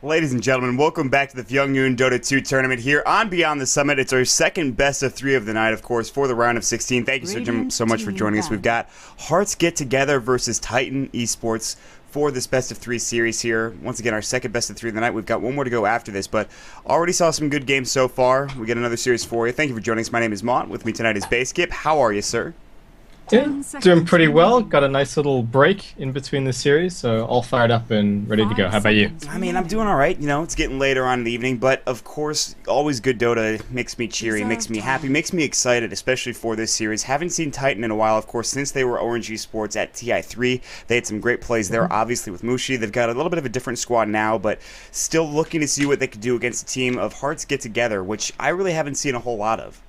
Ladies and gentlemen, welcome back to the Fengyun Dota 2 tournament here on Beyond the Summit. It's our second best of 3 of the night, of course, for the round of 16. Thank you so much for joining us. We've got Hearts Get Together versus Titan Esports for this best of 3 series here. Once again, our second best of 3 of the night. We've got one more to go after this, but already saw some good games so far. We got another series for you. Thank you for joining us. My name is Mont. With me tonight is Baskip. How are you, sir? Yeah, doing pretty well. Got a nice little break in between the series, so all fired up and ready to go. How about you? I mean, I'm doing all right. You know, it's getting later on in the evening, but of course, always good Dota makes me cheery, makes me happy, makes me excited, especially for this series. Haven't seen Titan in a while, of course, since they were Orange Esports at TI3. They had some great plays there, obviously, with Mushi. They've got a little bit of a different squad now, but still looking to see what they could do against a team of Hearts Get Together, which I really haven't seen a whole lot of.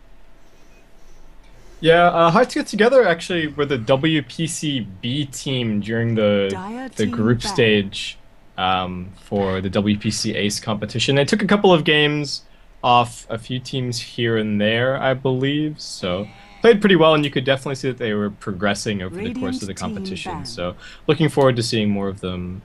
Yeah, Hearts Get Together actually were the WPC-B team during the group stage for the WPC Ace competition. They took a couple of games off a few teams here and there, I believe, so played pretty well, and you could definitely see that they were progressing over the course of the competition. So looking forward to seeing more of them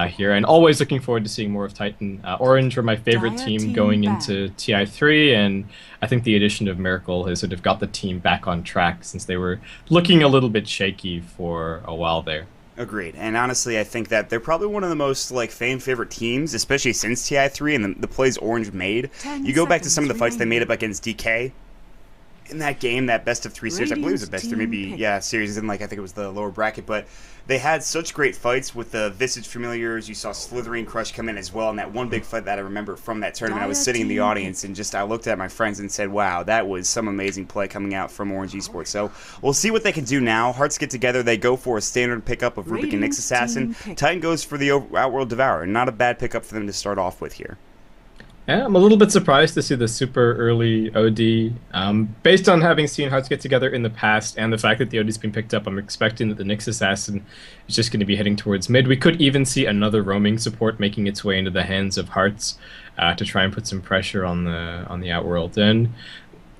here, and always looking forward to seeing more of Titan. Orange were my favorite team going into TI3, and I think the addition of Miracle has sort of got the team back on track since they were looking a little bit shaky for a while there. Agreed. And honestly, I think that they're probably one of the most fan favorite teams, especially since TI3 and the plays Orange made. You go back to some of the fights they made up against DK. In that game, that best of 3 series, I believe it was the best of maybe, series in I think it was the lower bracket, but they had such great fights with the Visage Familiars. You saw Slithering Crush come in as well, and that one big fight that I remember from that tournament, I was sitting in the audience and I looked at my friends and said, wow, that was some amazing play coming out from Orange Esports. So we'll see what they can do now. Hearts Get Together, they go for a standard pickup of Rubik and Nyx Assassin. Titan goes for the Outworld Devourer. Not a bad pickup for them to start off with here. Yeah, I'm a little bit surprised to see the super early OD. Based on having seen Hearts Get Together in the past and the fact that the OD's been picked up, I'm expecting that the Nyx Assassin is just going to be heading towards mid. We could even see another roaming support making its way into the hands of Hearts to try and put some pressure on the Outworld. And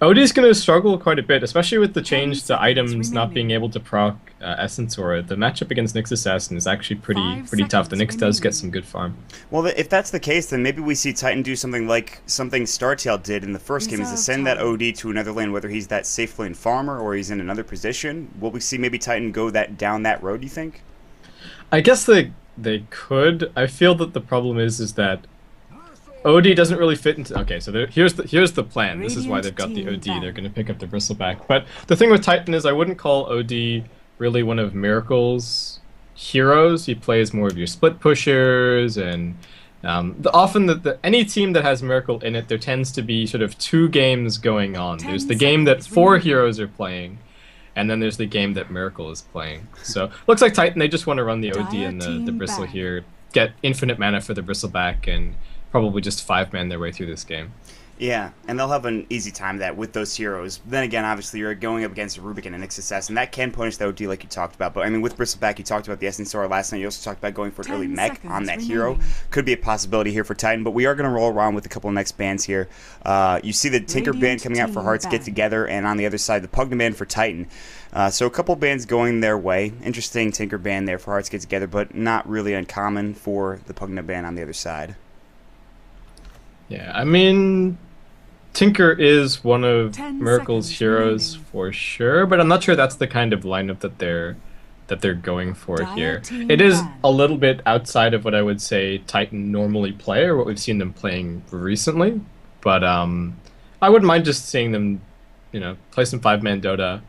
OD is going to struggle quite a bit, especially with the change to items not being able to proc Essence Aura. The matchup against Nyx Assassin is actually pretty tough. The Nyx does get some good farm. Well, if that's the case, then maybe we see Titan do something like something StarTale did in the first game, is to send that OD to another lane, whether he's that safe lane farmer or he's in another position. Will we see maybe Titan go down that road, do you think? I guess they could. I feel that the problem is that OD doesn't really fit into... Okay, so here's the plan. This is why they've got the OD. They're going to pick up the Bristleback. But the thing with Titan is I wouldn't call OD really one of Miracle's heroes. He plays more of your split pushers, and often any team that has Miracle in it, there tends to be sort of 2 games going on. There's the game that 4 heroes are playing, and then there's the game that Miracle is playing. So looks like Titan, they just want to run the OD and the Bristle here, get infinite mana for the Bristleback, and probably just 5-man their way through this game. Yeah, and they'll have an easy time that with those heroes. Then again, obviously, you're going up against a Rubik and a Nyx Assassin. That can punish the OD like you talked about. But, I mean, with Bristleback, you talked about the Essence Aura last night. You also talked about going for an early mech on that hero. Could be a possibility here for Titan. But we are going to roll around with a couple of next bands here. You see the Tinker band coming out for Hearts Get Together, and on the other side, the Pugna band for Titan. So a couple bands going their way. Interesting Tinker band there for Hearts Get Together, but not really uncommon for the Pugna band on the other side. Yeah, I mean, Tinker is one of Miracle's heroes for sure, but I'm not sure that's the kind of lineup that they're going for here. It is a little bit outside of what I would say Titan normally play, or what we've seen them playing recently, but I wouldn't mind just seeing them, play some 5-man Dota,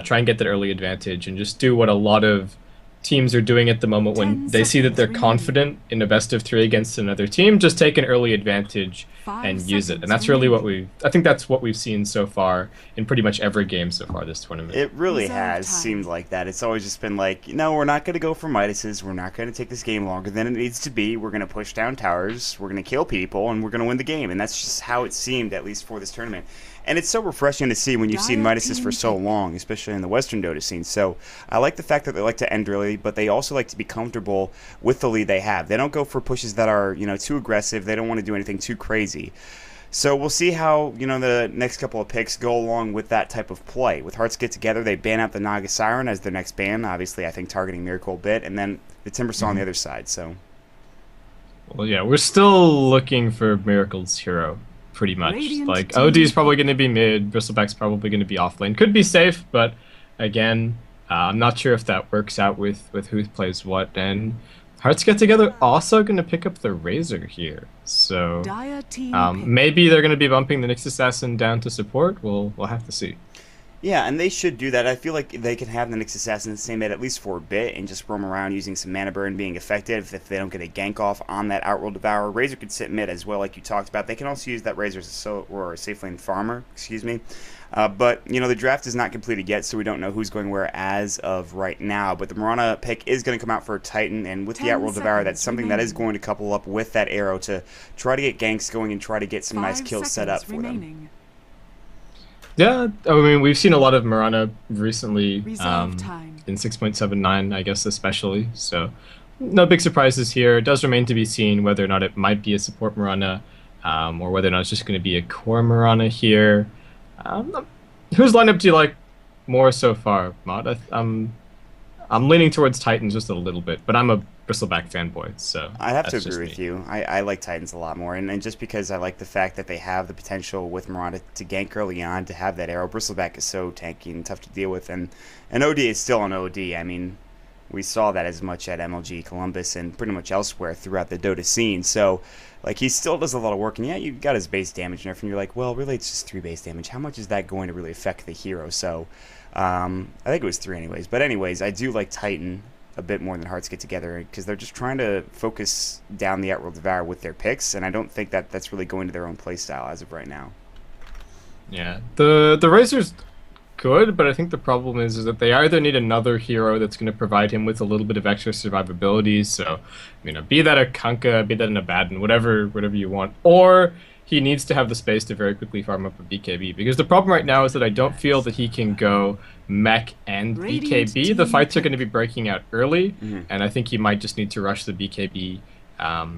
try and get that early advantage, and just do what a lot of teams are doing at the moment when they see that they're confident in a best of 3 against another team. Just take an early advantage and use it. And that's really I think that's what we've seen so far in pretty much every game so far this tournament. It really has seemed like that. It's always just been like, no, we're not going to go for Midases. We're not going to take this game longer than it needs to be. We're going to push down towers. We're going to kill people, and we're going to win the game. And that's just how it seemed, at least for this tournament. And it's so refreshing to see when you've seen Midases for so long, especially in the Western Dota scene. So I like the fact that they like to end early, but they also like to be comfortable with the lead they have. They don't go for pushes that are, too aggressive. They don't want to do anything too crazy. So we'll see how, the next couple of picks go along with that type of play. With Hearts Get Together, they ban out the Naga Siren as their next ban. Obviously, I think targeting Miracle a bit. And then the Timbersaw on the other side, so... Well, yeah, we're still looking for Miracle's hero, pretty much. Radiant Like, team OD's probably going to be mid, Bristleback's probably going to be off lane. Could be safe, but again, I'm not sure if that works out with who plays what. And Hearts Get Together also going to pick up the Razor here. So Dire team maybe they're going to be bumping the Nyx Assassin down to support. We'll have to see. Yeah, and they should do that. I feel like they can have the Nyx Assassin stay mid at least for a bit and just roam around using some mana burn, being effective if they don't get a gank off on that Outworld Devourer. Razor could sit mid as well, like you talked about. They can also use that Razor as a safe lane farmer, excuse me. But, you know, the draft is not completed yet, so we don't know who's going where as of right now. But the Mirana pick is going to come out for Titan, and with the Outworld Devourer, that's something that is going to couple up with that arrow to try to get ganks going and try to get some nice kills set up for them. Yeah, I mean, we've seen a lot of Mirana recently in time. 6.79, I guess, especially. So, no big surprises here. It does remain to be seen whether or not it might be a support Mirana, or whether or not it's just going to be a core Mirana here. Whose lineup do you like more so far, Mod? I'm leaning towards Titans just a little bit, but I'm a Bristleback fanboy, so I have to agree with you. I like Titans a lot more, and just because I like the fact that they have the potential with Mirana to gank early on, to have that arrow. Bristleback is so tanky and tough to deal with, and OD is still an OD. I mean, we saw that as much at MLG Columbus and pretty much elsewhere throughout the Dota scene. So, like, he still does a lot of work, and yeah, you got his base damage and everything. You're like, well, really, it's just 3 base damage. How much is that going to really affect the hero? So, I think it was 3 anyways. But anyways, I do like Titan a bit more than Hearts Get Together because they're just trying to focus down the Outworld Devourer with their picks, and I don't think that that's really going to their own playstyle as of right now. Yeah, the Razor's good, but I think the problem is that they either need another hero that's going to provide him with a little bit of extra survivability, so, you know, be that a Kunkka, be that an Abaddon, whatever you want, or he needs to have the space to very quickly farm up a BKB, because the problem right now is that I don't feel that he can go mech and BKB. The fights are going to be breaking out early, and I think he might just need to rush the BKB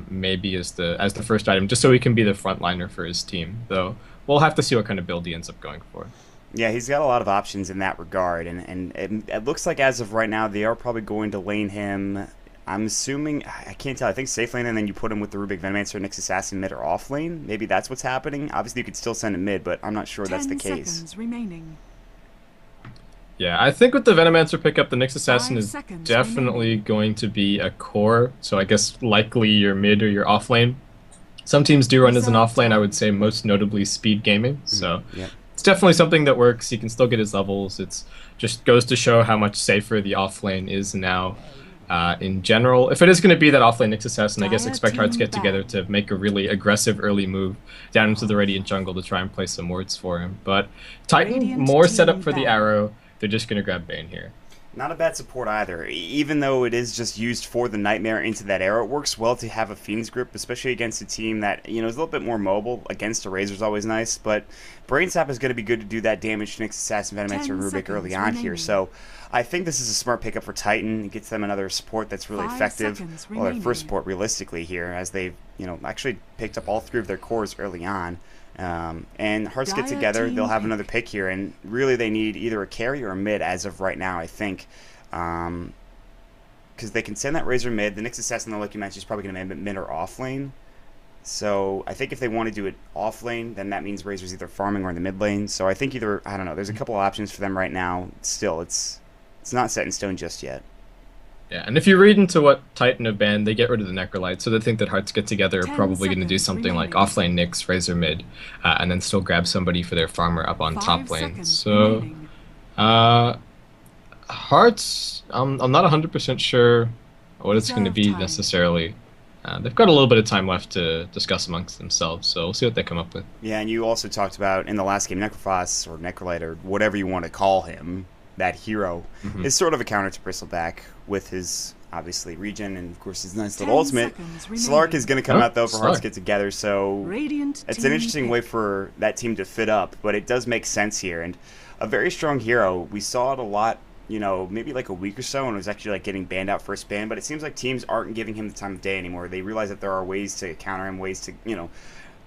maybe as the first item, just so he can be the frontliner for his team, though we'll have to see what kind of build he ends up going for. Yeah, he's got a lot of options in that regard, and it looks like as of right now they are probably going to lane him. I'm assuming, I can't tell, I think safe lane, and then you put him with the Rubik Venomancer, Nyx Assassin mid or off lane. Maybe that's what's happening. Obviously, you could still send him mid, but I'm not sure that's the case. Remaining. Yeah, I think with the Venomancer pickup, the Nyx Assassin is definitely going to be a core, so I guess likely your mid or your off lane. Some teams do run as an off lane, I would say most notably Speed Gaming, so it's definitely something that works. He can still get his levels. It's just goes to show how much safer the off lane is now. In general, if it is going to be that offlane Nyx Assassin, I guess expect Hearts Get Together to make a really aggressive early move down into the Radiant jungle to try and play some wards for him. But Titan, more set up for the arrow. They're just going to grab Bane here. Not a bad support either. Even though it is just used for the Nightmare into that arrow, it works well to have a Fiend's Grip, especially against a team that, you know, is a little bit more mobile. Against a Razor's always nice, but Brain Sap is going to be good to do that damage to Nyx Assassin, Venomancer, and Rubik early on here. So I think this is a smart pickup for Titan. It gets them another support that's really effective. Well, their first support realistically here, as they've, you know, actually picked up all 3 of their cores early on. And Hearts Get Together, they'll have another pick here, and really they need either a carry or a mid as of right now, I think. Because they can send that Razor mid. The Nyx Assassin, like you mentioned, is probably going to end mid or off lane. So I think if they want to do it off lane, then that means Razor's either farming or in the mid lane. So I think either, I don't know, there's a couple of options for them right now. Still, it's not set in stone just yet. Yeah, and if you read into what Titan have banned, they get rid of the Necrolite, so they think that Hearts Get Together are probably going to do something like offlane Nyx, Razor mid, and then still grab somebody for their farmer up on top lane. So, Hearts, I'm not 100% sure what it's going to be necessarily. They've got a little bit of time left to discuss amongst themselves, so we'll see what they come up with. Yeah, and you also talked about in the last game, Necrophos, or Necrolite, or whatever you want to call him, that hero, is sort of a counter to Bristleback with his, obviously, regen and, of course, his nice little ultimate. Slark is going to come out, though, for Hearts Get Together, so it's an interesting way for that team to fit up, but it does make sense here, and a very strong hero. We saw it a lot, you know, maybe like a week or so, and it was actually like getting banned out first ban, but it seems like teams aren't giving him the time of day anymore. They realize that there are ways to counter him, ways to, you know,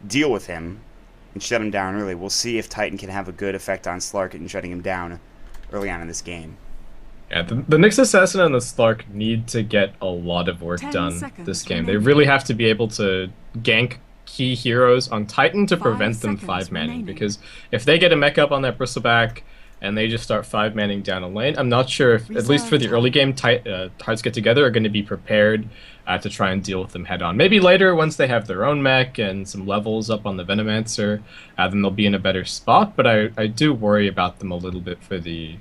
deal with him and shut him down early. We'll see if Titan can have a good effect on Slark and shutting him down early on in this game. Yeah, the Nyx Assassin and the Slark need to get a lot of work done this game. They really have to be able to gank key heroes on Titan to prevent them 5-manning, because if they get a mech up on that Bristleback and they just start 5-manning down a lane, I'm not sure if, at least for the early game, Hearts Get Together are going to be prepared to try and deal with them head on. Maybe later, once they have their own mech and some levels up on the Venomancer, then they'll be in a better spot, but I do worry about them a little bit for the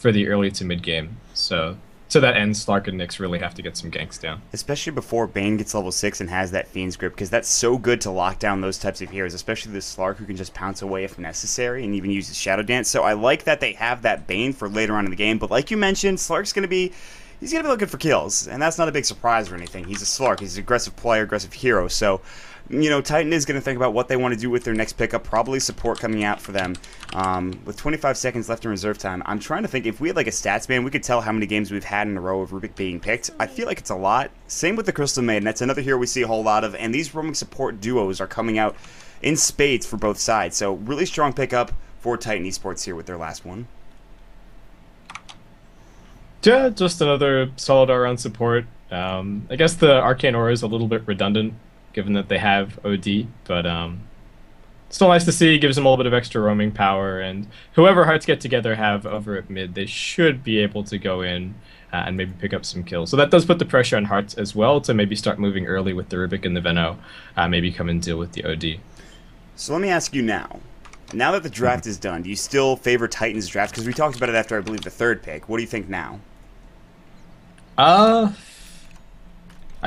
early to mid game. So to that end, Slark and Nyx really have to get some ganks down. Especially before Bane gets level 6 and has that Fiend's Grip, because that's so good to lock down those types of heroes, especially the Slark, who can just pounce away if necessary and even use his Shadow Dance. So I like that they have that Bane for later on in the game, but like you mentioned, Slark's going to be... he's going to be looking for kills, and that's not a big surprise or anything. He's a Slark. He's an aggressive player, aggressive hero, so... you know, Titan is going to think about what they want to do with their next pickup, probably support coming out for them. With 25 seconds left in reserve time, I'm trying to think, if we had like a stats band, we could tell how many games we've had in a row of Rubik being picked. I feel like it's a lot. Same with the Crystal Maiden. That's another hero we see a whole lot of, and these roaming support duos are coming out in spades for both sides. So really strong pickup for Titan Esports here with their last one. Yeah, just another solid all-around support. I guess the Arcane Aura is a little bit redundant, given that they have OD, but still nice to see. Gives them a little bit of extra roaming power, and whoever Hearts Get Together have over at mid, they should be able to go in and maybe pick up some kills. So that does put the pressure on Hearts as well to maybe start moving early with the Rubik and the Veno, maybe come and deal with the OD. So let me ask you now that the draft is done, do you still favor Titan's draft? Because we talked about it after, I believe, the third pick. What do you think now? I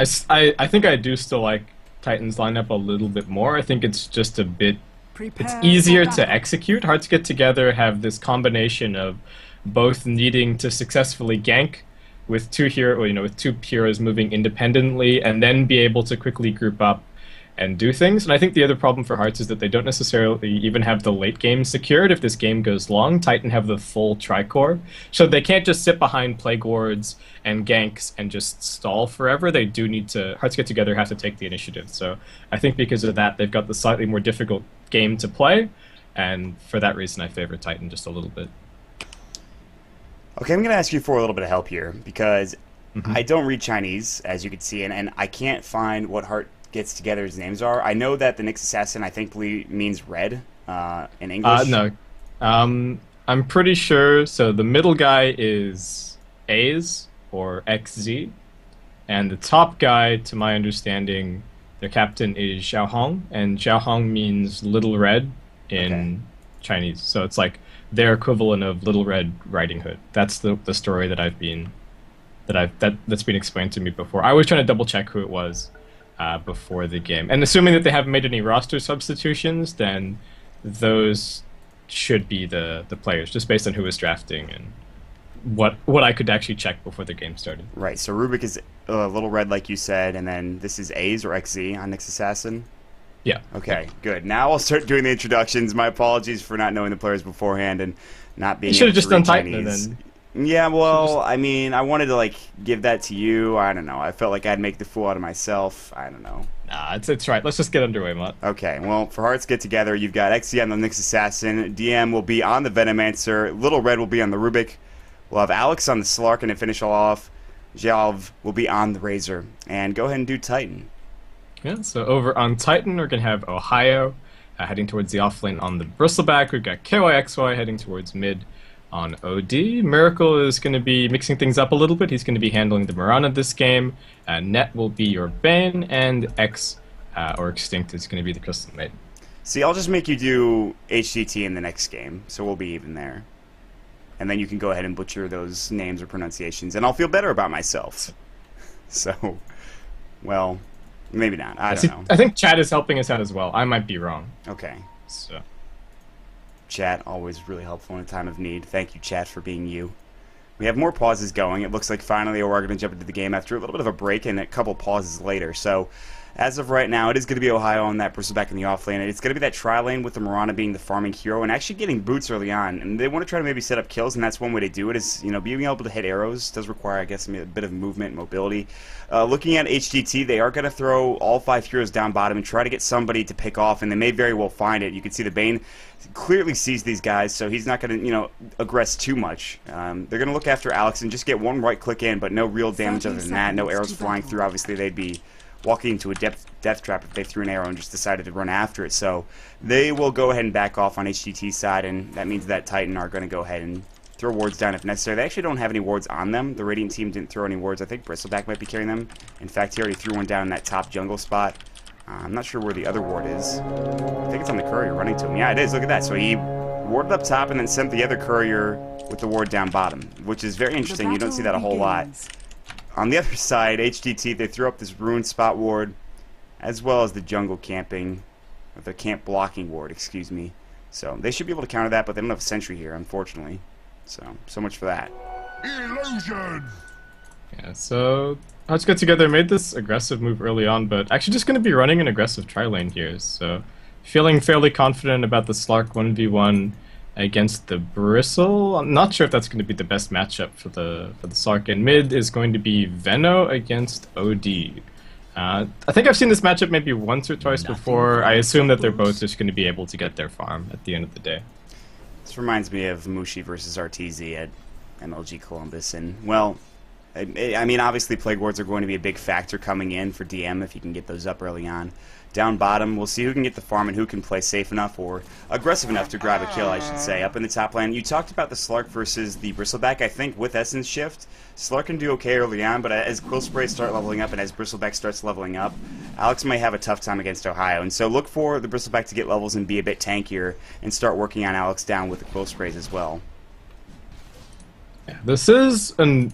think I do still like Titan's lineup a little bit more. I think it's just a bit... it's easier to execute. Hearts Get Together have this combination of both needing to successfully gank with two heroes moving independently, and then be able to quickly group up and do things. And I think the other problem for Hearts is that they don't necessarily even have the late game secured. If this game goes long, Titan have the full Tricore, so they can't just sit behind Plague Wards and ganks and just stall forever. They do need to... Hearts Get Together have to take the initiative. So I think because of that, they've got the slightly more difficult game to play, and for that reason, I favor Titan just a little bit. Okay, I'm going to ask you for a little bit of help here, because I don't read Chinese, as you can see, and I can't find what Heart Gets Together's names are. I know that the Nyx Assassin, I think, means red in English. No. I'm pretty sure. So the middle guy is A's, or XZ, and the top guy, to my understanding, their captain is Xiaohong, and Xiaohong means Little Red in Chinese. So it's like their equivalent of Little Red Riding Hood. That's the story that that's been explained to me before. I was trying to double check who it was before the game, and assuming that they haven't made any roster substitutions, then those should be the players, just based on who was drafting and what I could actually check before the game started. Right, so Rubik is Little Red, like you said, and then this is A's or XZ on Nyx Assassin? Yeah. Okay, good. Now I'll start doing the introductions. My apologies for not knowing the players beforehand and not being... You should have able to just done read Titan Chinese. then. Yeah, well, I mean, I wanted to, like, give that to you. I don't know. I felt like I'd make the fool out of myself. I don't know. Nah, it's right. Let's just get underway, Mott. Okay, well, for Hearts Get Together, you've got XZ on the Nyx Assassin, DM will be on the Venomancer, Little Red will be on the Rubik, we'll have Alex on the Slark, and to finish all off, Jalv will be on the Razor. And go ahead and do Titan. Yeah, so over on Titan, we're going to have Ohio heading towards the offlane on the Bristleback. We've got KYXY heading towards mid on OD. Miracle is going to be mixing things up a little bit. He's going to be handling the Mirana this game. Net will be your Bane, and X or Extinct is going to be the Crystal Maiden. See, I'll just make you do HGT in the next game, so we'll be even there. And then you can go ahead and butcher those names or pronunciations, and I'll feel better about myself. So, well, maybe not. I don't know. I think chat is helping us out as well. I might be wrong. Okay. So, chat, always really helpful in a time of need. Thank you, chat, for being you. We have more pauses going. It looks like finally we're going to jump into the game after a little bit of a break and a couple pauses later. So as of right now, it is going to be Ohio on that Bristleback in the off lane. It's going to be that tri-lane with the Mirana being the farming hero and actually getting boots early on. And they want to try to maybe set up kills, and that's one way to do it is, you know, being able to hit arrows does require, I guess, a bit of movement and mobility. Looking at HGT, they are going to throw all 5 heroes down bottom and try to get somebody to pick off, and they may very well find it. You can see the Bane clearly sees these guys, so he's not going to, you know, aggress too much. They're going to look after Alex and just get one right click in, but no real damage other than that. No arrows flying through. Obviously, they'd be walking into a death trap if they threw an arrow and just decided to run after it. So they will go ahead and back off on HGT's side, and that means that Titan are going to go ahead and throw wards down if necessary. They actually don't have any wards on them. The Radiant team didn't throw any wards. I think Bristleback might be carrying them. In fact, he already threw one down in that top jungle spot. I'm not sure where the other ward is. I think it's on the courier running to him. Yeah, it is. Look at that. So he warded up top and then sent the other courier with the ward down bottom, which is very interesting. You don't see that a whole lot. On the other side, HGT, they threw up this ruined spot ward, as well as the jungle camping, or the camp blocking ward, excuse me. So they should be able to counter that, but they don't have a sentry here, unfortunately. So much for that. Illusion! Yeah, so let's get together. Made this aggressive move early on, but actually just going to be running an aggressive tri-lane here. So feeling fairly confident about the Slark 1v1 against the Bristle. I'm not sure if that's going to be the best matchup for the Slark. And mid is going to be Veno against OD. I think I've seen this matchup maybe once or twice before. I assume that they're both just going to be able to get their farm at the end of the day. This reminds me of Mushi versus RTZ at MLG Columbus, and well, I mean, obviously Plague Wards are going to be a big factor coming in for DM if you can get those up early on. Down bottom, we'll see who can get the farm and who can play safe enough or aggressive enough to grab a kill, I should say. Up in the top lane, you talked about the Slark versus the Bristleback. I think with Essence Shift, Slark can do okay early on, but as Quill Sprays start leveling up and as Bristleback starts leveling up, Alex may have a tough time against Ohio. And so look for the Bristleback to get levels and be a bit tankier and start working on Alex down with the Quill Sprays as well. Yeah, this is an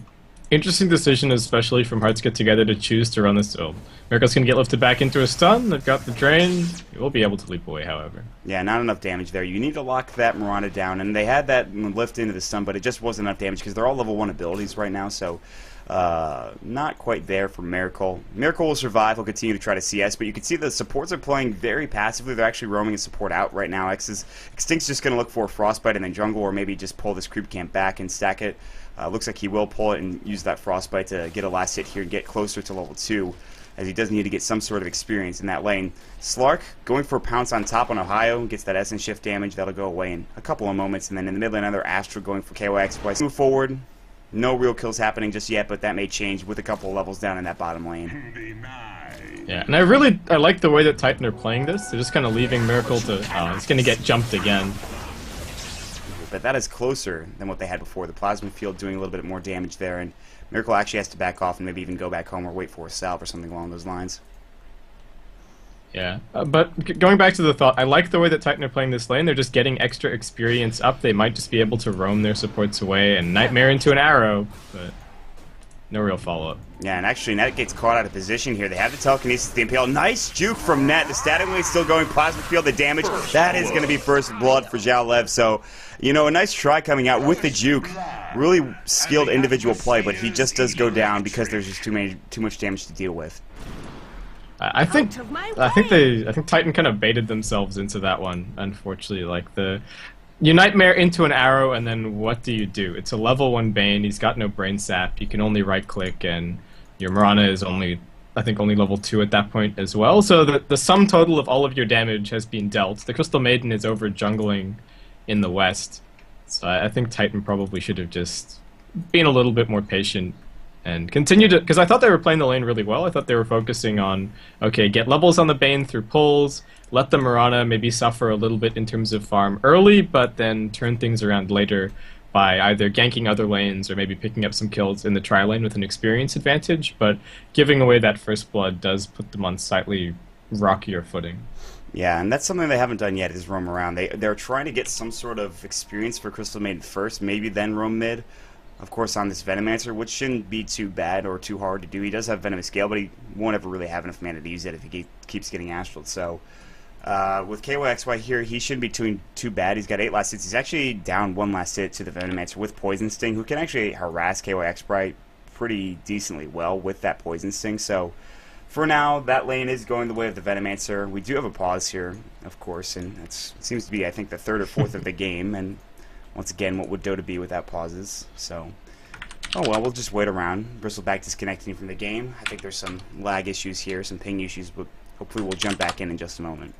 interesting decision, especially from Hearts Get Together, to choose to run this build. Miracle's going to get lifted back into a stun. They've got the drain. He will be able to leap away, however. Yeah, not enough damage there. You need to lock that Mirana down, and they had that lift into the stun, but it just wasn't enough damage because they're all level 1 abilities right now, so not quite there for Miracle. Miracle will survive. He'll continue to try to CS, but you can see the supports are playing very passively. They're actually roaming a support out right now. Extinct's just going to look for a Frostbite and then jungle, or maybe just pull this creep camp back and stack it. Looks like he will pull it and use that Frostbite to get a last hit here and get closer to level 2, as he does need to get some sort of experience in that lane. Slark going for a pounce on top on Ohio, gets that Essence Shift damage. That'll go away in a couple of moments. And then in the mid lane, another Astra going for KYX twice. Move forward. No real kills happening just yet, but that may change with a couple of levels down in that bottom lane. Yeah, and I like the way that Titan are playing this. They're just kind of leaving Miracle to... he's going to get jumped again. But that is closer than what they had before. The Plasma Field doing a little bit more damage there, and Miracle actually has to back off and maybe even go back home or wait for a salve or something along those lines. Yeah, but going back to the thought, I like the way that Titan are playing this lane. They're just getting extra experience up. They might just be able to roam their supports away and Nightmare into an arrow, but no real follow-up. Yeah, and actually Net gets caught out of position here. They have the telekinesis, the impale. Nice juke from Net. The static wave still going. Plasma Field, the damage. That is going to be first blood for Zhao Lev. So, you know, a nice try coming out with the juke. Really skilled individual play, but he just does go down because there's just too much damage to deal with. I think Titan kind of baited themselves into that one, unfortunately. Like you Nightmare into an arrow, and then what do you do? It's a level 1 Bane, he's got no brain sap, you can only right click, and your Mirana is only level 2 at that point as well. So the sum total of all of your damage has been dealt. The Crystal Maiden is over jungling in the west. So I think Titan probably should have just been a little bit more patient and continue to, because I thought they were playing the lane really well. I thought they were focusing on, okay, get levels on the Bane through pulls, let the Mirana maybe suffer a little bit in terms of farm early, but then turn things around later by either ganking other lanes or maybe picking up some kills in the tri-lane with an experience advantage. But giving away that first blood does put them on slightly rockier footing. Yeah, and that's something they haven't done yet, is roam around. They're trying to get some sort of experience for Crystal Maiden first, maybe then roam mid. Of course, on this Venomancer, which shouldn't be too bad or too hard to do. He does have Venomous Scale, but he won't ever really have enough mana to use it if he keeps getting Astraled. So, with KYXY here, he shouldn't be too bad. He's got 8 last hits. He's actually down 1 last hit to the Venomancer with Poison Sting, who can actually harass KYXY pretty decently well with that Poison Sting. So, for now, that lane is going the way of the Venomancer. We do have a pause here, of course, and it seems to be, I think, the third or fourth of the game. And once again, what would DotA be without pauses? So, oh well, we'll just wait around. Bristleback disconnecting from the game. I think there's some lag issues here, some ping issues, but hopefully we'll jump back in just a moment.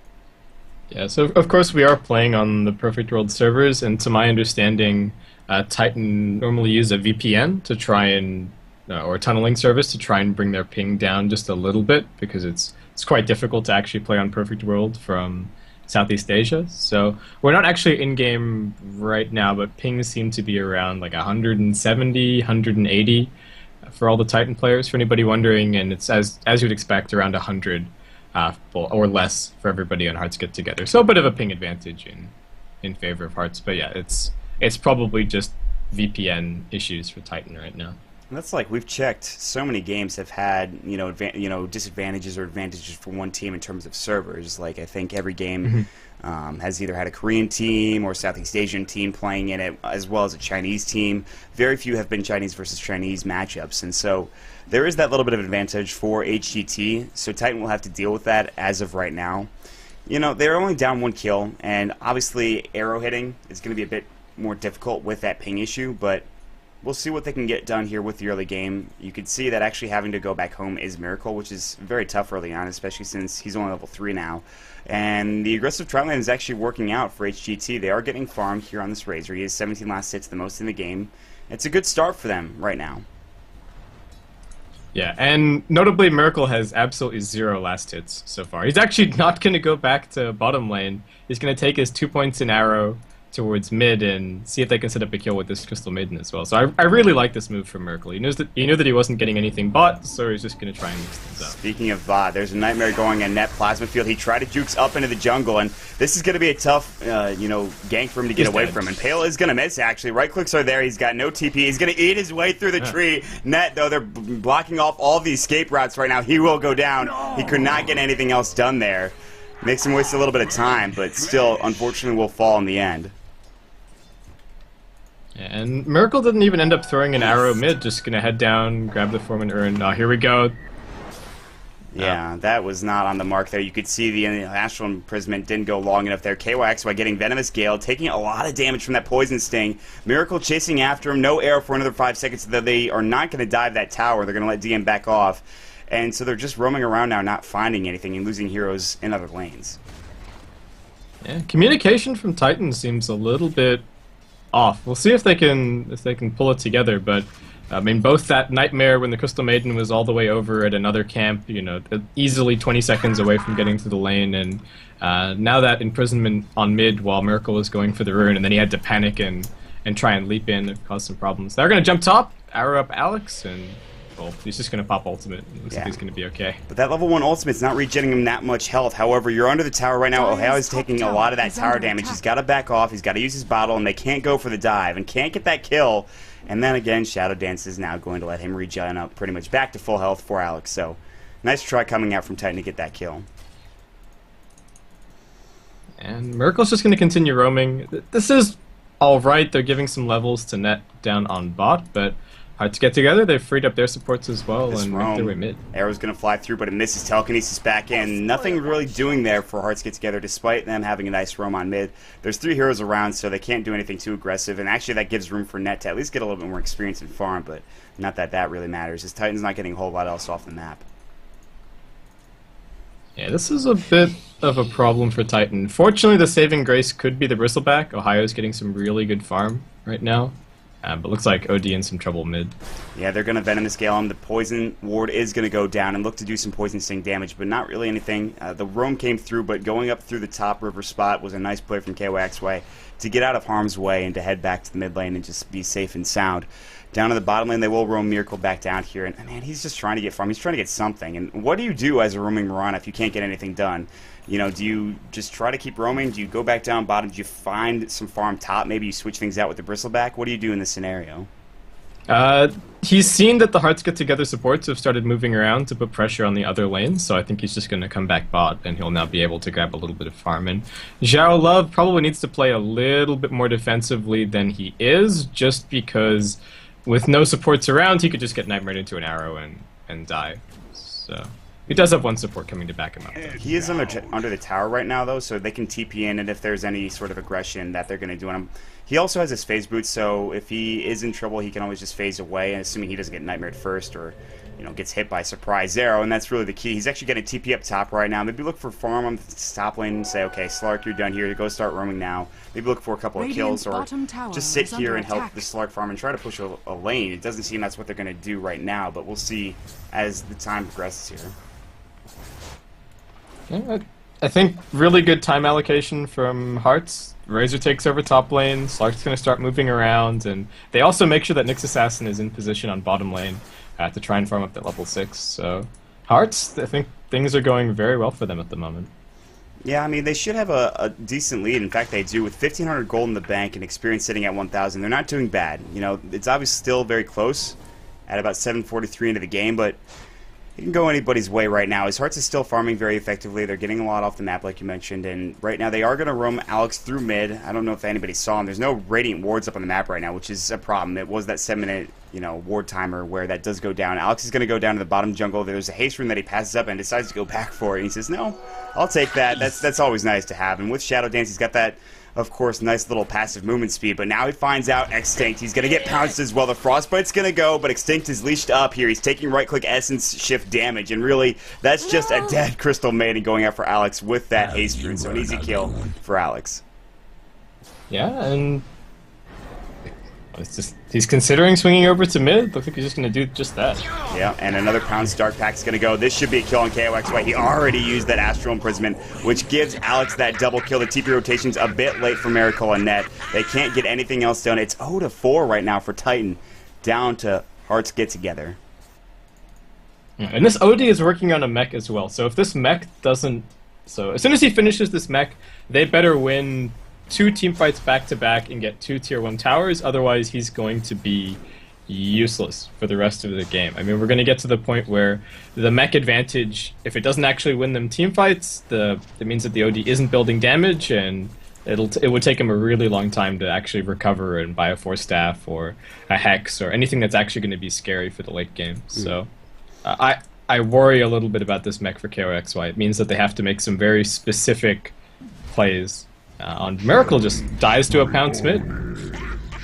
Yeah, so of course we are playing on the Perfect World servers, and to my understanding, Titan normally use a VPN to try and or a tunneling service to try and bring their ping down just a little bit, because it's quite difficult to actually play on Perfect World from Southeast Asia. So we're not actually in game right now, but pings seem to be around like 170, 180 for all the Titan players. For anybody wondering, and it's as you'd expect, around 100 or less for everybody on Hearts Get Together. So a bit of a ping advantage in favor of Hearts. But yeah, it's probably just VPN issues for Titan right now. That's like, we've checked, so many games have had, disadvantages or advantages for one team in terms of servers. Like, I think every game has either had a Korean team or Southeast Asian team playing in it, as well as a Chinese team. Very few have been Chinese versus Chinese matchups, and so there is that little bit of advantage for HGT, so Titan will have to deal with that as of right now. They're only down 1 kill, and obviously arrow hitting is going to be a bit more difficult with that ping issue, but we'll see what they can get done here with the early game. You could see that actually having to go back home is Miracle, which is very tough early on, especially since he's only level 3 now. And the aggressive tri lane is actually working out for HGT. They are getting farmed here on this Razor. He has 17 last hits, the most in the game. It's a good start for them right now. Yeah, and notably Miracle has absolutely 0 last hits so far. He's actually not going to go back to bottom lane. He's going to take his 2 points in arrow towards mid and see if they can set up a kill with this Crystal Maiden as well. So I really like this move from Miracle. He knew that he wasn't getting anything bot, so he's just going to try and mix things up. Speaking of bot, there's a Nightmare going in net Plasma Field. He tried to jukes up into the jungle, and this is going to be a tough, gank for him to get away from. And Pale is going to miss, actually. Right clicks are there. He's got no TP. He's going to eat his way through the tree. Net, though, they're blocking off all the escape routes right now. He will go down. No. He could not get anything else done there. Makes him waste a little bit of time, but still, unfortunately, will fall in the end. And Miracle didn't even end up throwing an arrow mid, just gonna head down, grab the Foreman urn. Here we go. Yeah, that was not on the mark there. You could see the Astral Imprisonment didn't go long enough there. KYXY getting Venomous Gale, taking a lot of damage from that Poison Sting. Miracle chasing after him, no arrow for another 5 seconds, though they are not going to dive that tower. They're going to let DM back off. And so they're just roaming around now, not finding anything and losing heroes in other lanes. Yeah, communication from Titan seems a little bit off. We'll see if they can pull it together, but I mean, both that Nightmare when the Crystal Maiden was all the way over at another camp, easily 20 seconds away from getting to the lane, and now that Imprisonment on mid while Miracle was going for the rune, and then he had to panic and try and leap in and cause some problems. They're going to jump top, arrow up Alex, and well, he's just going to pop ultimate. Looks like he's going to be okay. But that level 1 ultimate's not regenerating him that much health. However, you're under the tower right now. Ohio is taking a lot of that tower damage. He's got to back off. He's got to use his bottle, and they can't go for the dive and can't get that kill. And then again, Shadow Dance is now going to let him regen up pretty much back to full health for Alex. So, nice try coming out from Titan to get that kill. And Miracle's just going to continue roaming. This is alright. They're giving some levels to net down on bot, but Hearts Get Together, they've freed up their supports as well and make their way mid. Arrow's going to fly through, but it misses. Telekinesis back in. Nothing really doing there for Hearts Get Together, despite them having a nice roam on mid. There's 3 heroes around, so they can't do anything too aggressive, and actually that gives room for Net to at least get a little bit more experience in farm, but not that that really matters, as Titan's not getting a whole lot else off the map. Yeah, this is a bit of a problem for Titan. Fortunately, the saving grace could be the Bristleback. Ohio's getting some really good farm right now. But looks like OD in some trouble mid. Yeah, they're going to Venomous Gale him. The Poison Ward is going to go down and look to do some Poison Sting damage, but not really anything. The roam came through, but going up through the top river spot was a nice play from KYXY to get out of harm's way and to head back to the mid lane and just be safe and sound. Down to the bottom lane, they will roam Miracle back down here, and man, he's just trying to get farm. He's trying to get something, and what do you do as a roaming Mirana if you can't get anything done? Do you just try to keep roaming? Do you go back down bottom? Do you find some farm top? Maybe you switch things out with the Bristleback? What do you do in this scenario? He's seen that the Hearts Get Together supports have started moving around to put pressure on the other lanes, so I think he's just going to come back bot, and he'll now be able to grab a little bit of farm. And Zhao Love probably needs to play a little bit more defensively than he is, just because with no supports around, he could just get nightmared into an arrow and die. So He does have one support coming to back him up, though. He is under the tower right now, though, so they can TP in, and if there's any sort of aggression that they're going to do on him. He also has his phase boots, so if he is in trouble, he can always just phase away, and assuming he doesn't get nightmared first or, you know, gets hit by surprise arrow, and that's really the key. He's actually getting TP up top right now. Maybe look for farm on the top lane and say, okay, Slark, you're done here. Go start roaming now. Maybe look for a couple of kills, or just sit here and help the Slark farm and try to push a lane. It doesn't seem that's what they're going to do right now, but we'll see as the time progresses here. Yeah, I think really good time allocation from Hearts. Razor takes over top lane, Slark's going to start moving around, and they also make sure that Nyx Assassin is in position on bottom lane to try and farm up that level 6. So Hearts, I think things are going very well for them at the moment. Yeah, I mean, they should have a decent lead. In fact, they do. With 1,500 gold in the bank and experience sitting at 1,000, they're not doing bad. You know, it's obviously still very close at about 7:43 into the game, but it can go anybody's way right now. His Hearts is still farming very effectively. They're getting a lot off the map, like you mentioned, and right now they are going to roam Alex through mid. I don't know if anybody saw him. There's no Radiant wards up on the map right now, which is a problem. It was that 7-minute, you know, ward timer where that does go down. Alex is going to go down to the bottom jungle. There's a haste rune that he passes up and decides to go back for it. And he says, no, I'll take that. That's always nice to have. And with Shadow Dance, he's got that, of course, nice little passive movement speed, but now he finds out Extinct. He's going to get pounced as well. The Frostbite's going to go, but Extinct is leashed up here. He's taking right-click Essence Shift damage, and really, that's just a dead Crystal Maiden going out for Alex with that haste rune, so an easy kill for Alex. Yeah, and it's just he's considering swinging over to mid. Looks like he's just going to do just that. Yeah, and another Pounce Dark Pack's going to go. This should be a kill on KOXY. He already used that Astral Imprisonment, which gives Alex that double kill. The TP rotation's a bit late for Miracle and Net. They can't get anything else done. It's 0-4 right now for Titan, down to Hearts get together. Yeah, and this OD is working on a mech as well, so if this mech doesn't... So as soon as he finishes this mech, they better win 2 team fights back-to-back and get 2 tier 1 towers, otherwise he's going to be useless for the rest of the game. I mean, we're going to get to the point where the mech advantage, if it doesn't actually win them team fights, it means that the OD isn't building damage, and it would take him a really long time to actually recover and buy a 4-staff or a Hex or anything that's actually going to be scary for the late game. So I worry a little bit about this mech for KOXY. It means that they have to make some very specific plays. On Miracle just dies to a Pounce mid.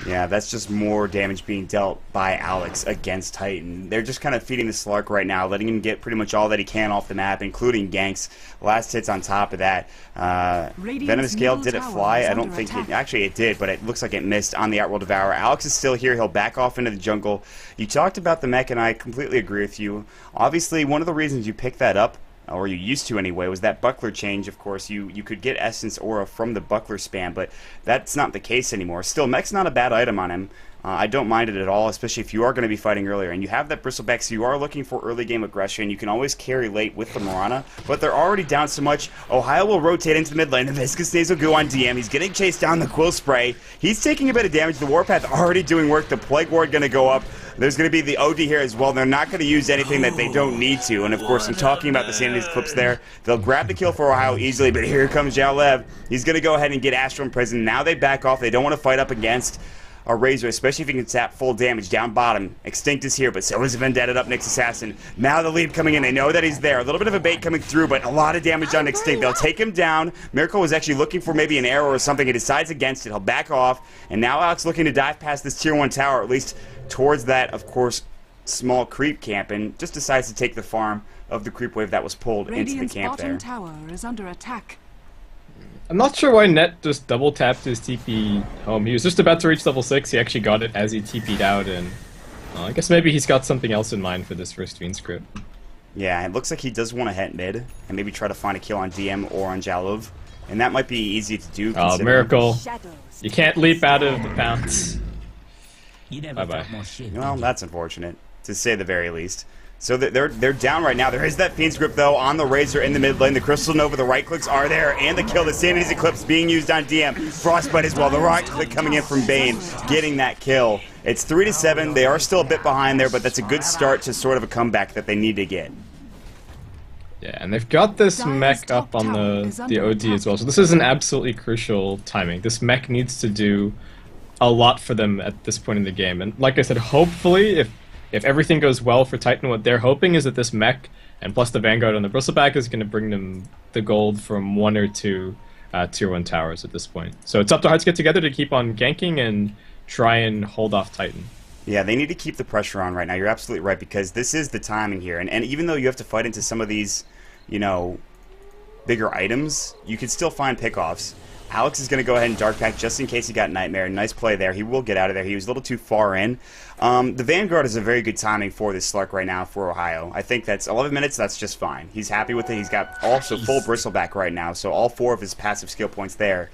Yeah, that's just more damage being dealt by Alex against Titan. They're just kind of feeding the Slark right now, letting him get pretty much all that he can off the map, including ganks. Last hits on top of that. Venomous Gale, did it fly? I don't think it... Actually, it did, but it looks like it missed on the Outworld Devourer. Alex is still here. He'll back off into the jungle. You talked about the mech, and I completely agree with you. Obviously, one of the reasons you picked that up, or you used to anyway, was that buckler change. Of course, you could get Essence Aura from the buckler spam, but that's not the case anymore. Still, mech's not a bad item on him. I don't mind it at all, especially if you are going to be fighting earlier. And you have that Bristleback, so you are looking for early game aggression. You can always carry late with the Mirana, but they're already down so much. Ohio will rotate into the mid lane. The Viscous Nasal Goo on DM. He's getting chased down the Quill Spray. He's taking a bit of damage. The Warpath already doing work. The Plague Ward going to go up. There's going to be the OD here as well. They're not going to use anything that they don't need to. And of course, I'm talking about the Sanity's clips there. They'll grab the kill for Ohio easily, but here comes Jalev. He's going to go ahead and get Astral Imprisoned. Now they back off. They don't want to fight up against a Razor, especially if he can tap full damage down bottom. Extinct is here, but so is Vendetta up Nyx Assassin. Now the lead coming in. They know that he's there. A little bit of a bait coming through, but a lot of damage on Extinct. They'll take him down. Miracle was actually looking for maybe an arrow or something. He decides against it. He'll back off. And now Alex looking to dive past this tier 1 tower, at least towards that, of course, small creep camp, and just decides to take the farm of the creep wave that was pulled into the camp there. Tower is under attack. I'm not sure why Net just double tapped his TP home. He was just about to reach level 6. He actually got it as he TP'd out, and I guess maybe he's got something else in mind for this first Fiend script. Yeah, it looks like he does want to hit mid and maybe try to find a kill on DM or on Jalov, and that might be easy to do. Oh, Miracle! You can't leap out of the Pounce. Bye-bye. Well, that's unfortunate, to say the very least. So they're down right now. There is that Fiend's Grip, though, on the Razor in the mid lane. The Crystal Nova, the right clicks are there, and the kill. The Sanity's Eclipse being used on DM. Frostbite as well. The right click coming in from Bane, getting that kill. It's 3-7. They are still a bit behind there, but that's a good start to sort of a comeback that they need to get. Yeah, and they've got this mech up on the OD as well. So this is an absolutely crucial timing. This mech needs to do a lot for them at this point in the game. And like I said, hopefully, if everything goes well for Titan, what they're hoping is that this mech And plus the Vanguard on the Bristleback is going to bring them the gold from 1 or 2 tier 1 towers at this point. So it's up to Hearts Get Together to keep on ganking and try and hold off Titan. Yeah, they need to keep the pressure on right now. You're absolutely right, because this is the timing here. And even though you have to fight into some of these, you know, bigger items, you can still find pickoffs. Alex is going to go ahead and Dark Pack just in case he got Nightmare. Nice play there. He will get out of there. He was a little too far in. The Vanguard is a very good timing for this Slark right now for Ohio. I think that's 11 minutes. That's just fine. He's happy with it. He's got also full Bristleback right now, so all 4 of his passive skill points there.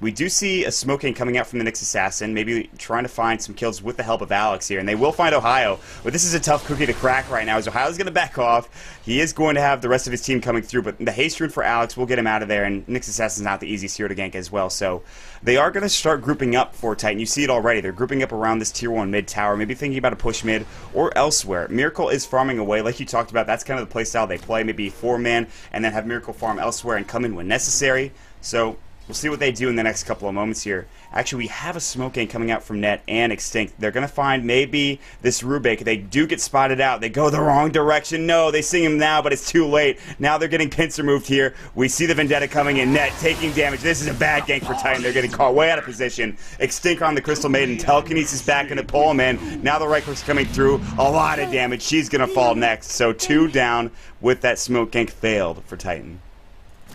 We do see a smoking coming out from the Nyx Assassin, maybe trying to find some kills with the help of Alex here, and they will find Ohio, but this is a tough cookie to crack right now, as Ohio's going to back off. He is going to have the rest of his team coming through, but the haste rune for Alex will get him out of there, and Nyx Assassin's not the easiest hero to gank as well, so they are going to start grouping up for Titan. You see it already. They're grouping up around this tier 1 mid tower, maybe thinking about a push mid or elsewhere. Miracle is farming away, like you talked about. That's kind of the playstyle they play, maybe 4-man, and then have Miracle farm elsewhere and come in when necessary. So we'll see what they do in the next couple of moments here. Actually, we have a smoke gang coming out from Net and Extinct. They're going to find maybe this Rubik. They do get spotted out. They go the wrong direction. No, they sing him now, but it's too late. Now they're getting pincer moved here. We see the Vendetta coming in. Net taking damage. This is a bad gank for Titan. They're getting caught way out of position. Extinct on the Crystal Maiden. Telekinesis back into pull him in. Now the right click's coming through. A lot of damage. She's going to fall next. So 2 down with that smoke gank failed for Titan.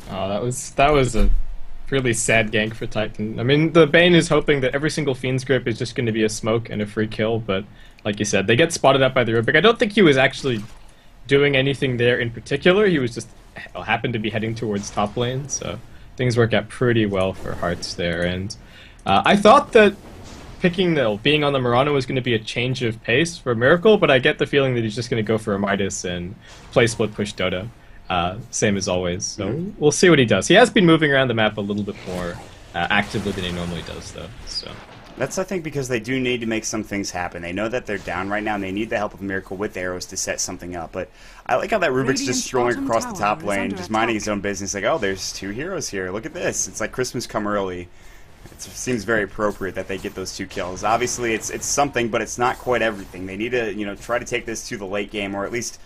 Oh, that was a really sad gank for Titan. I mean, the Bane is hoping that every single Fiend's Grip is just going to be a smoke and a free kill, but like you said, they get spotted up by the Rubik. I don't think he was actually doing anything there in particular. He was just happened to be heading towards top lane, so things work out pretty well for Hearts there. And I thought that being on the Murano was going to be a change of pace for Miracle, but I get the feeling that he's just going to go for a Midas and play split push DotA. Same as always, so we'll see what he does. He has been moving around the map a little bit more actively than he normally does, though. So that's, I think, because they do need to make some things happen. They know that they're down right now, and they need the help of Miracle with arrows to set something up. But I like how that Rubik's just strolling across the top lane, just minding his own business. Like, oh, there's 2 heroes here. Look at this. It's like Christmas come early. It seems very appropriate that they get those 2 kills. Obviously, it's something, but it's not quite everything. They need to, you know, try to take this to the late game, or at least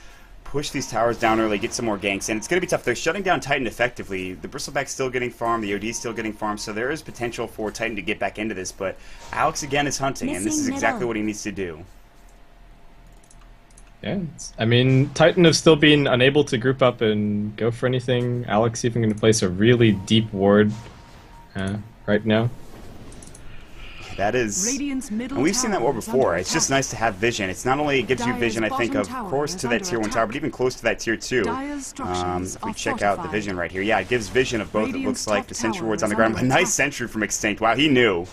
push these towers down early, get some more ganks, and it's going to be tough. They're shutting down Titan effectively. The Bristleback's still getting farmed, the OD's still getting farmed, so there is potential for Titan to get back into this, but Alex again is hunting, and this is exactly what he needs to do. Yeah, I mean, Titan have still been unable to group up and go for anything. Alex even going to place a really deep ward right now. That is, and we've seen that war before. It's just nice to have vision. It's not only it gives you vision, I think, of course, to that tier 1 tower, but even close to that tier 2. If we check out the vision right here, yeah, it gives vision of both. It looks like the sentry ward's on the ground. But nice sentry from Extinct. Wow, he knew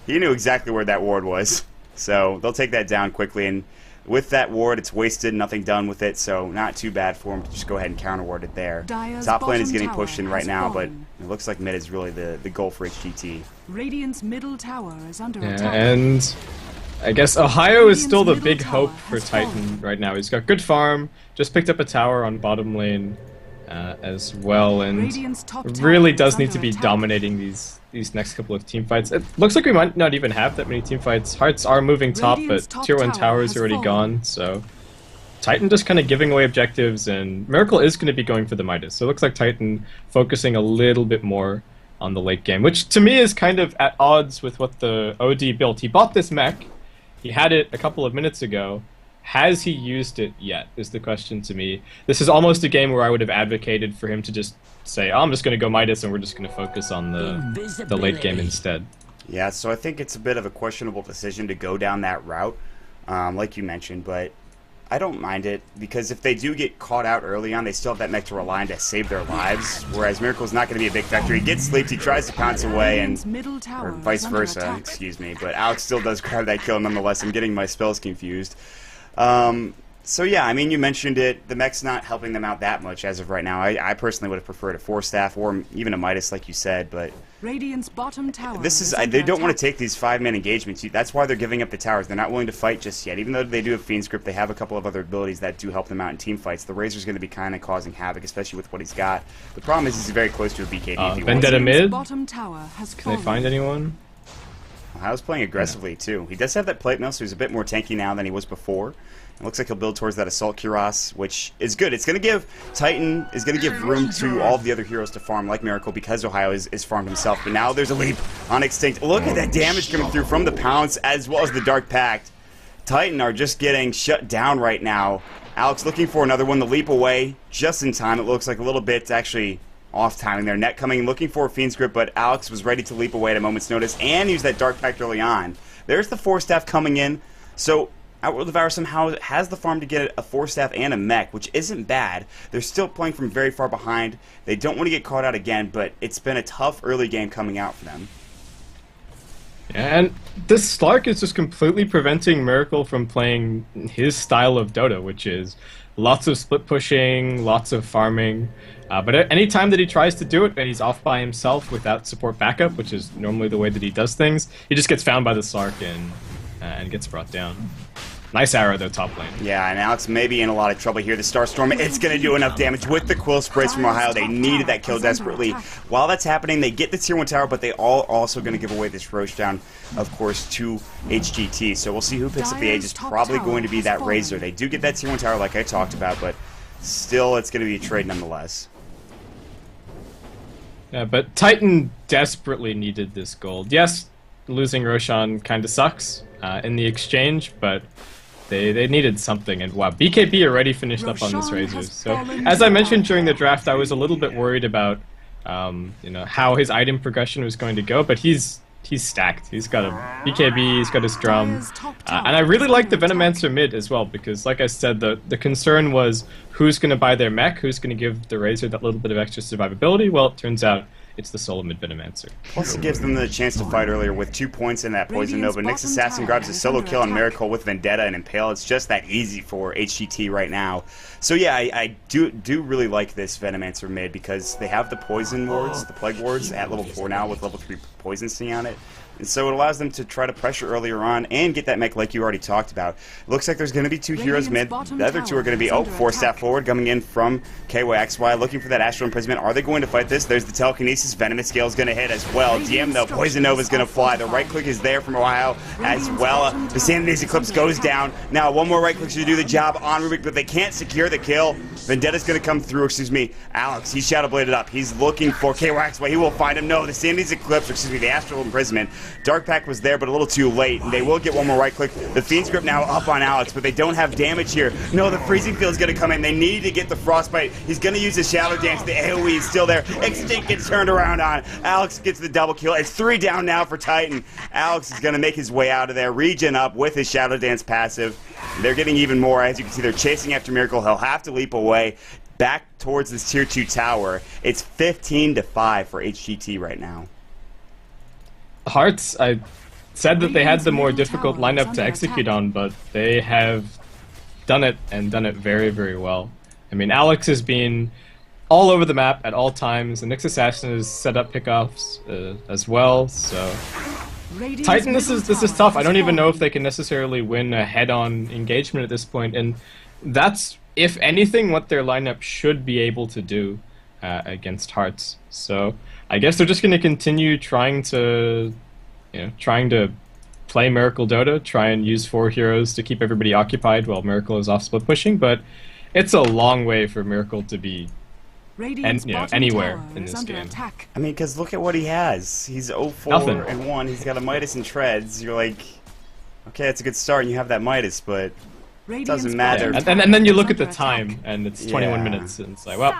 exactly where that ward was. So they'll take that down quickly, and with that ward, it's wasted, nothing done with it, so not too bad for him to just go ahead and counter ward it there. Top lane is getting pushed in right now, but it looks like mid is really the goal for HGT. Radiant's middle tower is under attack. And I guess Ohio is still the big hope for Titan right now. He's got good farm, just picked up a tower on bottom lane as well, and really does need to be dominating these next couple of team fights. It looks like we might not even have that many team fights. Hearts are moving top, but tier 1 tower is already gone, so Titan just kind of giving away objectives, and Miracle is going to be going for the Midas. So it looks like Titan focusing a little bit more on the late game, which to me is kind of at odds with what the OD built. He bought this mech, he had it a couple of minutes ago. Has he used it yet, is the question to me. This is almost a game where I would have advocated for him to just say, oh, I'm just going to go Midas and we're just going to focus on the late game instead. Yeah, so I think it's a bit of a questionable decision to go down that route, like you mentioned, but I don't mind it, because if they do get caught out early on, they still have that mech to rely on to save their lives, whereas Miracle's not going to be a big factor. He gets sleeped, he tries to pounce away, or vice versa, excuse me, but Alex still does grab that kill nonetheless. I'm getting my spells confused. So yeah, I mean, you mentioned it. The mech's not helping them out that much as of right now. I personally would have preferred a 4-staff or even a Midas, like you said, but Radiant's bottom tower this is they don't want to take these 5-man engagements. That's why they're giving up the towers. They're not willing to fight just yet. Even though they do have Fiend's Grip, they have a couple of other abilities that do help them out in team fights. The Razor's going to be kind of causing havoc, especially with what he's got. The problem is he's very close to a BKB. Vendetta mid? Bottom tower has Can they find anyone? Ohio's playing aggressively, too. He does have that plate mail, so he's a bit more tanky now than he was before. It looks like he'll build towards that Assault Cuirass, which is good. It's going to give Titan is going to give room to all of the other heroes to farm, like Miracle, because Ohio is farmed himself. But now there's a leap on Extinct. Look at that damage coming through from the Pounce as well as the Dark Pact. Titan are just getting shut down right now. Alex looking for another one. The leap away just in time. It looks like a little bit actually off timing there. Net coming, looking for a Fiend's Grip, but Alex was ready to leap away at a moment's notice and use that Dark Pact early on. There's the 4-staff coming in. So Outworld Devour somehow has the farm to get a 4-staff and a mech, which isn't bad. They're still playing from very far behind. They don't want to get caught out again, but it's been a tough early game coming out for them. And this Slark is just completely preventing Miracle from playing his style of Dota, which is lots of split pushing, lots of farming. But any time that he tries to do it and he's off by himself without support backup, which is normally the way that he does things, he just gets found by the Slark and gets brought down. Nice arrow, though, top lane. Yeah, and Alex may be in a lot of trouble here. The Starstorm, it's going to do enough damage with the Quill Sprays from Ohio. They needed that kill desperately. While that's happening, they get the Tier 1 tower, but they all also going to give away this Roach down, of course, to HGT. So we'll see who picks up the Age. It's probably going to be that Razor. They do get that Tier 1 tower like I talked about, but still it's going to be a trade nonetheless. Yeah, but Titan desperately needed this gold. Yes, losing Roshan kind of sucks in the exchange, but they needed something, and wow, BKB already finished up on this Razor. So, as I mentioned during the draft, I was a little bit worried about, how his item progression was going to go, but he's stacked. He's got a BKB, he's got his drum, and I really like the Venomancer mid as well, because, like I said, the concern was who's going to buy their mech, who's going to give the Razor that little bit of extra survivability. Well, it turns out it's the solo mid Venomancer. Plus it gives them the chance to fight earlier with 2 points in that Poison Nova. Nyx Assassin grabs a solo kill on Miracle with Vendetta and Impale. It's just that easy for HGT right now. So yeah, I do really like this Venomancer mid because they have the Poison wards, the Plague wards at level 4 now with level 3 Poison Sting on it. And so it allows them to try to pressure earlier on and get that mech like you already talked about. Looks like there's going to be 2 heroes mid. The other 2 are going to be, 4-staff forward coming in from KYXY, looking for that Astral Imprisonment. Are they going to fight this? There's the Telekinesis. Venomous Scale is going to hit as well. DM though, Poison Nova is going to fly. The right click is there from Ohio as well. The Sanity's Eclipse goes down. Now one more right click should do the job on Rubik, but they can't secure the kill. Vendetta's going to come through, Alex, he's Shadow Bladed up. He's looking for KYXY. He will find him. No, the Sanity's Eclipse, the Astral Imprisonment. Dark Pact was there, but a little too late, and they will get one more right click. The Fiend's Grip now up on Alex, but they don't have damage here. No, the Freezing Field is going to come in. They need to get the Frostbite. He's going to use his Shadow Dance. The AoE is still there. Extinct gets turned around on. Alex gets the double kill. It's 3 down now for Titan. Alex is going to make his way out of there. Regen up with his Shadow Dance passive. They're getting even more. As you can see, they're chasing after Miracle. He'll have to leap away back towards this Tier 2 tower. It's 15-5 for HGT right now. Hearts, I said that they had the more difficult lineup to execute on, but they have done it, and done it very, very well. I mean, Alex has been all over the map at all times, and Nyx Assassin has set up pickoffs as well, so Titan, this is tough. I don't even know if they can necessarily win a head-on engagement at this point, and that's, if anything, what their lineup should be able to do against Hearts. So I guess they're just going to continue trying to play Miracle Dota, try and use 4 heroes to keep everybody occupied while Miracle is off split pushing, but it's a long way for Miracle to be anywhere in this game. I mean, because look at what he has. He's 0-4-1. He's got a Midas and Treads. You're like, okay, it's a good start, and you have that Midas, but it doesn't matter. Yeah. And then you look at the time, and it's 21 minutes, and it's like, well,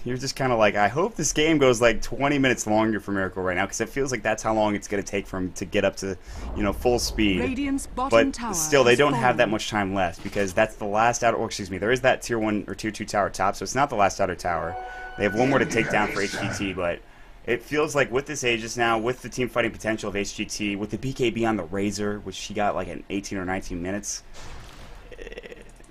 you're just kind of like, I hope this game goes like 20 minutes longer for Miracle right now, because it feels like that's how long it's going to take for him to get up to, full speed. But still, they don't have that much time left, because that's the last outer, there is that Tier 1 or Tier 2 tower top, so it's not the last outer tower. They have one more to take down for HGT, but it feels like with this Aegis now, with the team fighting potential of HGT, with the BKB on the Razor, which she got like in 18 or 19 minutes,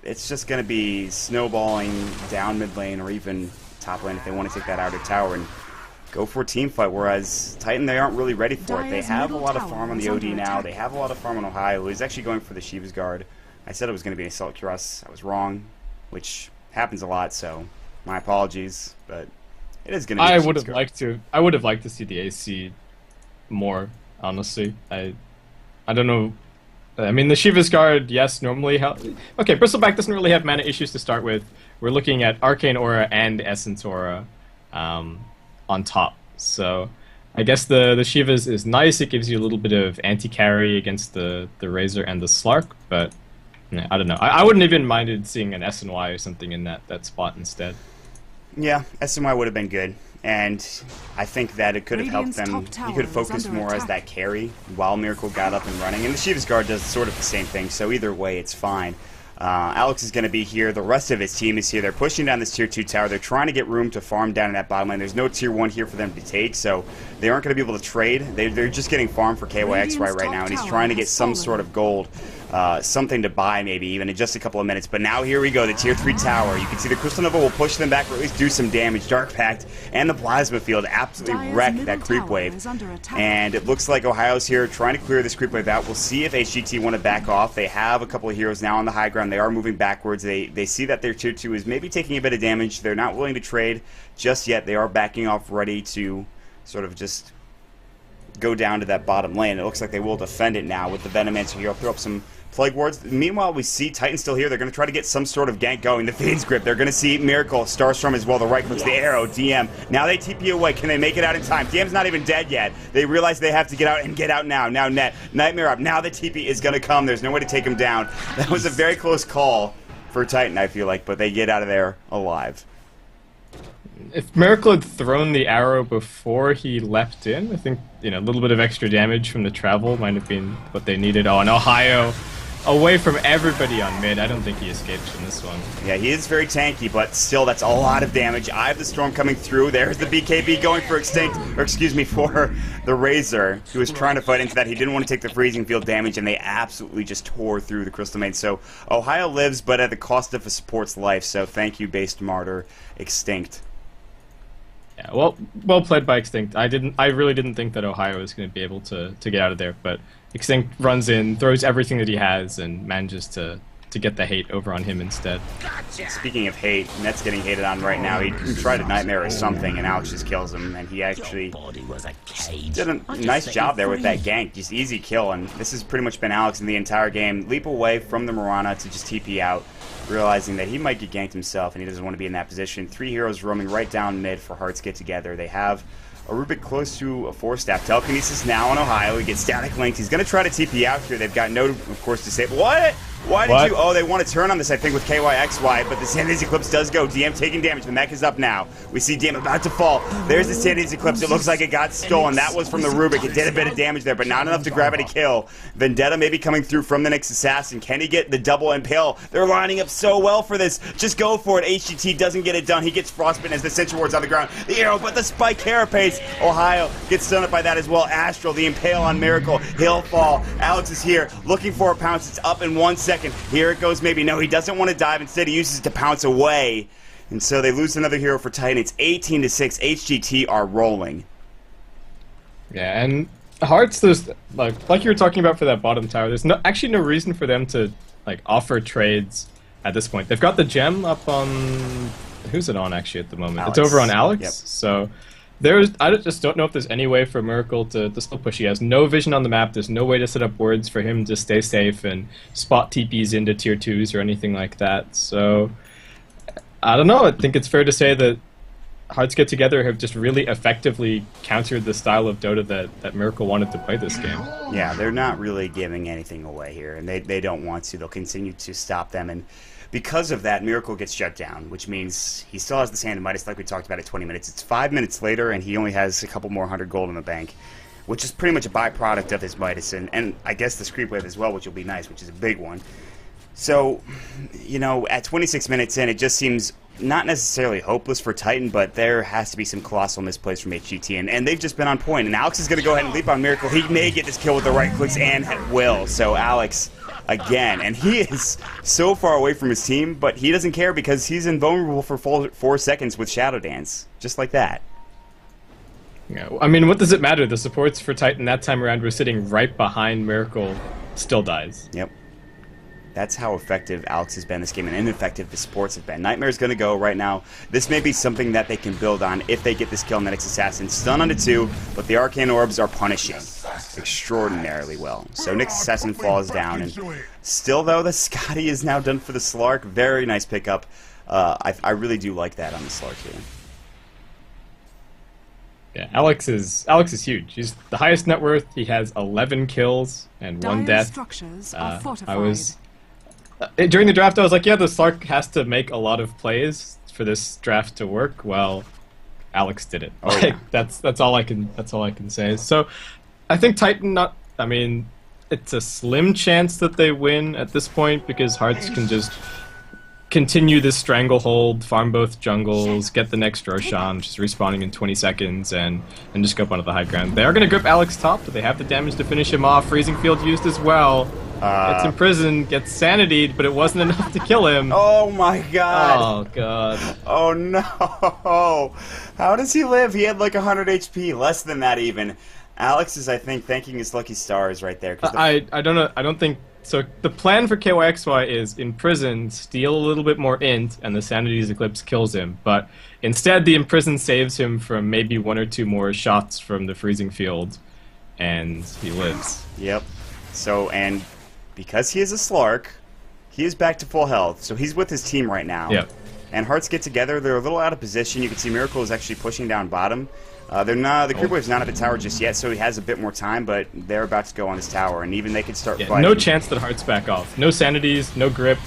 it's just going to be snowballing down mid lane or even top lane if they want to take that outer tower and go for a team fight, whereas Titan, they aren't really ready for it. They have a lot of farm on the OD now. They have a lot of farm on Ohio, who is actually going for the Shiva's Guard. I said it was going to be an Assault Cuirass. I was wrong, which happens a lot, so my apologies, but it is going to be I would have liked to see the AC more honestly. I don't know. I mean, the Shiva's Guard, yes, normally help. Okay, Bristleback doesn't really have mana issues to start with. We're looking at Arcane Aura and Essence Aura on top. So I guess the Shiva's is nice. It gives you a little bit of anti-carry against the Razor and the Slark, but yeah, I don't know. I wouldn't even minded seeing an SNY or something in that spot instead. Yeah, SNY would have been good. And I think that it could have helped them. He could have focused more as that carry while Miracle got up and running. And the Shiva's Guard does sort of the same thing, so either way, it's fine. Alex is going to be here. The rest of his team is here. They're pushing down this Tier 2 tower. They're trying to get room to farm down in that bottom lane. There's no Tier 1 here for them to take, so they aren't going to be able to trade. They're just getting farmed for KYXY right now, and he's trying to get some sort of gold. Something to buy maybe even in just a couple of minutes. But now here we go, the Tier 3 tower. You can see the Crystal Nova will push them back or at least do some damage. Dark Pact and the Plasma Field absolutely wreck that creep wave. And it looks like Ohio's here trying to clear this creep wave out. We'll see if HGT want to back off. They have a couple of heroes now on the high ground. They are moving backwards. They see that their Tier 2 is maybe taking a bit of damage. They're not willing to trade just yet. They are backing off, ready to sort of just go down to that bottom lane. It looks like they will defend it now with the Venomancer here. I'll throw up some Plague Wards. Meanwhile, we see Titan still here. They're going to try to get some sort of gank going. The Fiend's Grip. They're going to see Miracle, Starstorm as well. The right clicks, the arrow, DM. Now they TP away. Can they make it out in time? DM's not even dead yet. They realize they have to get out and get out now. Now Nightmare up. Now the TP is going to come. There's no way to take him down. That was a very close call for Titan, I feel like, but they get out of there alive. If Miracle had thrown the arrow before he leapt in, I think, you know, a little bit of extra damage from the travel might have been what they needed. Oh, and Ohio away from everybody on mid. I don't think he escapes from this one. Yeah, he is very tanky, but still, that's a lot of damage. Eye of the Storm coming through. There's the BKB going for for the Razor, who was trying to fight into that. He didn't want to take the freezing field damage, and they absolutely just tore through the Crystal Main. So Ohio lives, but at the cost of a support's life. So thank you, Based Martyr, Extinct. Yeah, well played by Extinct. I really didn't think that Ohio was going to be able to get out of there, but Extinct runs in, throws everything that he has, and manages to get the hate over on him instead. Gotcha. Speaking of hate, Net's getting hated on right now. He tried a Nightmare or something, and Alex just kills him, and he actually did a nice job there with that gank. Just easy kill, and this has pretty much been Alex in the entire game. Leap away from the Mirana to just TP out, realizing that he might get ganked himself, and he doesn't want to be in that position. 3 heroes roaming right down mid for Hearts get together. They have a Rubik close to a 4-staff. Telekinesis now on Ohio. He gets static linked. He's going to try to TP out here. They've got no, of course, disable. What? Why did you? Oh, they want to turn on this, I think, with KYXY, but the Sandy's Eclipse does go. DM taking damage. The mech is up now. We see DM about to fall. There's the Sandy's Eclipse. It looks like it got stolen. That was from the Rubik. It did a bit of damage there, but not enough to grab it a kill. Vendetta may be coming through from the next assassin. Can he get the double impale? They're lining up so well for this. Just go for it. HGT doesn't get it done. He gets frostbitten as the Sentry Ward's on the ground. The arrow, but the spike carapace. Ohio gets stunned up by that as well. Astral, the impale on Miracle. He'll fall. Alex is here looking for a pounce. It's up in 1 second. Here it goes. Maybe no, he doesn't want to dive. Instead, he uses it to pounce away. And so they lose another hero for Titan. It's 18-6. HGT are rolling. Yeah, and Hearts, there's like you were talking about for that bottom tower, there's actually no reason for them to offer trades at this point. They've got the gem up on, who's it on actually at the moment? Alex. It's over on Alex. Yep. So I just don't know if there's any way for Miracle to still push. He has no vision on the map. There's no way to set up wards for him to stay safe and spot TPs into tier 2s or anything like that. So I don't know. I think it's fair to say that Hearts Get Together have just really effectively countered the style of Dota that Miracle wanted to play this game. Yeah, they're not really giving anything away here, and they don't want to. They'll continue to stop them, and because of that, Miracle gets shut down, which means he still has the Sand of Midas like we talked about at 20 minutes. It's 5 minutes later, and he only has a couple more 100 gold in the bank, which is pretty much a byproduct of his Midas, and I guess the Screep Wave as well, which will be nice, which is a big one. So, you know, at 26 minutes in, it just seems not necessarily hopeless for Titan, but there has to be some colossal misplays from HGT, and they've just been on point. And Alex is going to go ahead and leap on Miracle. He may get this kill with the right clicks and at will. So Alex, again, and he is so far away from his team, but he doesn't care because he's invulnerable for 4 seconds with Shadow Dance, just like that. Yeah, I mean, what does it matter? The supports for Titan that time around were sitting right behind Miracle, still dies. Yep. That's how effective Alex has been this game and ineffective the supports have been. Nightmare's going to go right now. This may be something that they can build on if they get this kill on the next assassin. Stun onto 2, but the Arcane Orbs are punishing extraordinarily well. So next assassin falls down. And still, though, the Scotty is now done for the Slark. Very nice pickup. I really do like that on the Slark here. Yeah, Alex is huge. He's the highest net worth. He has 11 kills and 1 death. Structures are fortified. I was during the draft. I was like, yeah, the Slark has to make a lot of plays for this draft to work. Well, Alex did it. Oh, like, yeah. that's all I can say. So, I think Titan. I mean, it's a slim chance that they win at this point because Hearts can just continue this stranglehold, farm both jungles, get the next Roshan, just respawning in 20 seconds, and just go up onto the high ground. They are going to grip Alex top, but they have the damage to finish him off. Freezing Field used as well. Gets imprisoned, gets sanitied, but it wasn't enough to kill him. Oh my god. Oh god. Oh no. How does he live? He had like 100 HP, less than that even. Alex is, I think, thanking his lucky stars right there. I don't know. I don't think so. The plan for KYXY is imprison, steal a little bit more int, and the Sanity's Eclipse kills him. But instead, the imprison saves him from maybe 1 or 2 more shots from the freezing field, and he lives. Yep. So, and because he is a Slark, he is back to full health. So he's with his team right now. Yep. And Hearts get together. They're a little out of position. You can see Miracle is actually pushing down bottom. They're not. The creep wave's not at the tower just yet, so he has a bit more time. But they're about to go on this tower, and even they could start fighting. No chance that Hearts back off. No sanities, no grip.